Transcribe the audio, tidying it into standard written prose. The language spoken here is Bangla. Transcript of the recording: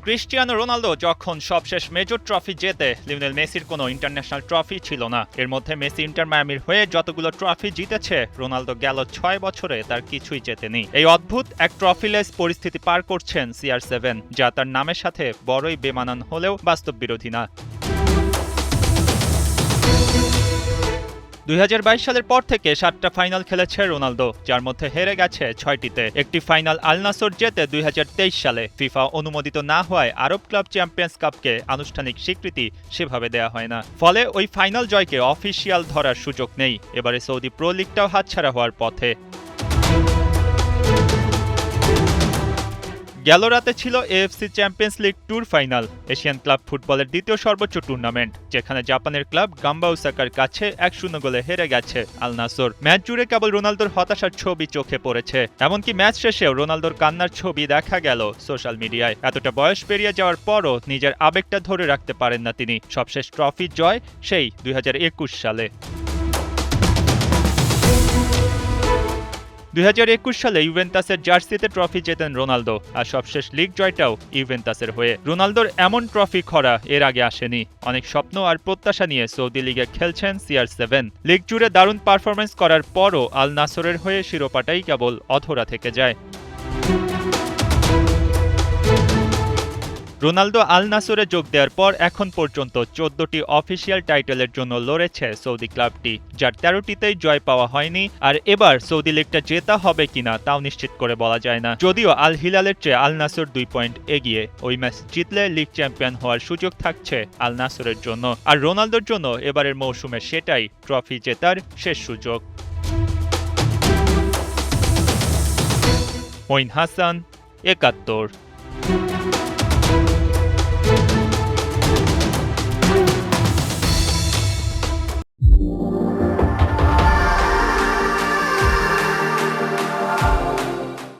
ক্রিস্টিয়ানো রোনালদো যখন সবশেষ মেজর ট্রফি জেতে লিওনেল মেসির কোনো ইন্টারন্যাশনাল ট্রফি ছিল না। এর মধ্যে মেসি ইন্টার মায়ামির হয়ে যতগুলো ট্রফি জিতেছে, রোনালদো গেল 6 বছরে তার কিছুই জেতেনি। এই অদ্ভুত এক ট্রফিলেস পরিস্থিতি পার করছেন CR7, যা তার নামের সাথে বড়ই বেমানান হলেও বাস্তব বিরোধী না। 2022 সালের পর থেকে 7টা ফাইনাল খেলেছে রোনালদো, যার মধ্যে হেরে গেছে 6টিতে। একটি ফাইনাল আল নাসর জেতে 2023 সালে। ফিফা অনুমোদিত না হওয়ায় আরব ক্লাব চ্যাম্পিয়ন্স কাপকে আনুষ্ঠানিক স্বীকৃতি সেভাবে দেয়া হয় না। ফলে ওই ফাইনাল জয়কে অফিসিয়াল ধরার সুযোগ নেই। এবারে সৌদি প্রো লিগটাও হাতছাড়া হওয়ার পথে। গেল রাতে ছিল AFC champions league tour final, Asian club ফুটবলের দ্বিতীয় সর্বোচ্চ টুর্নামেন্ট, যেখানে জাপানের ক্লাব গাম্বা ওসাকার কাছে 1-0 গোলে হেরে গেছে আল নাসর। ম্যাচ জুড়ে কেবল রোনালদোর হতাশার ছবি চোখে পড়েছে। এমনকি ম্যাচ শেষেও রোনালদোর কান্নার ছবি দেখা গেল সোশ্যাল মিডিয়ায়। এতটা বয়স পেরিয়ে যাওয়ার পরও নিজের আবেগটা ধরে রাখতে পারেন না তিনি। সবশেষ ট্রফি জয় সেই 2021 সালে। 2021 সালে ইউভেন্টাসের জার্সিতে ট্রফি জেতেন রোনালদো, আর সবশেষ লিগ জয়টাও ইউভেন্টাসের হয়ে। রোনালদোর এমন ট্রফি খরা এর আগে আসেনি। অনেক স্বপ্ন আর প্রত্যাশা নিয়ে সৌদি লিগে খেলছেন CR7। লিগ জুড়ে দারুণ পারফরমেন্স করার পরও আল নাসরের হয়ে শিরোপাটাই কেবল অধরা থেকে যায়। রোনালদো আল নাসরে যোগ দেওয়ার পর এখন পর্যন্ত 14টি অফিসিয়াল টাইটেলের জন্য লড়েছে সৌদি ক্লাবটি, যার 13টিতেই জয় পাওয়া হয়নি। আর এবার সৌদি লিগটা জেতা হবে কিনা তাও নিশ্চিত করে বলা যায় না। যদিও আল হিলালের চেয়ে আল নাসর 2 পয়েন্ট এগিয়ে। ওই ম্যাচ জিতলে লিগ চ্যাম্পিয়ন হওয়ার সুযোগ থাকছে আল নাসরের জন্য। আর রোনালদোর জন্য এবারের মৌসুমে সেটাই ট্রফি জেতার শেষ সুযোগ। মঈন হাসান, 71।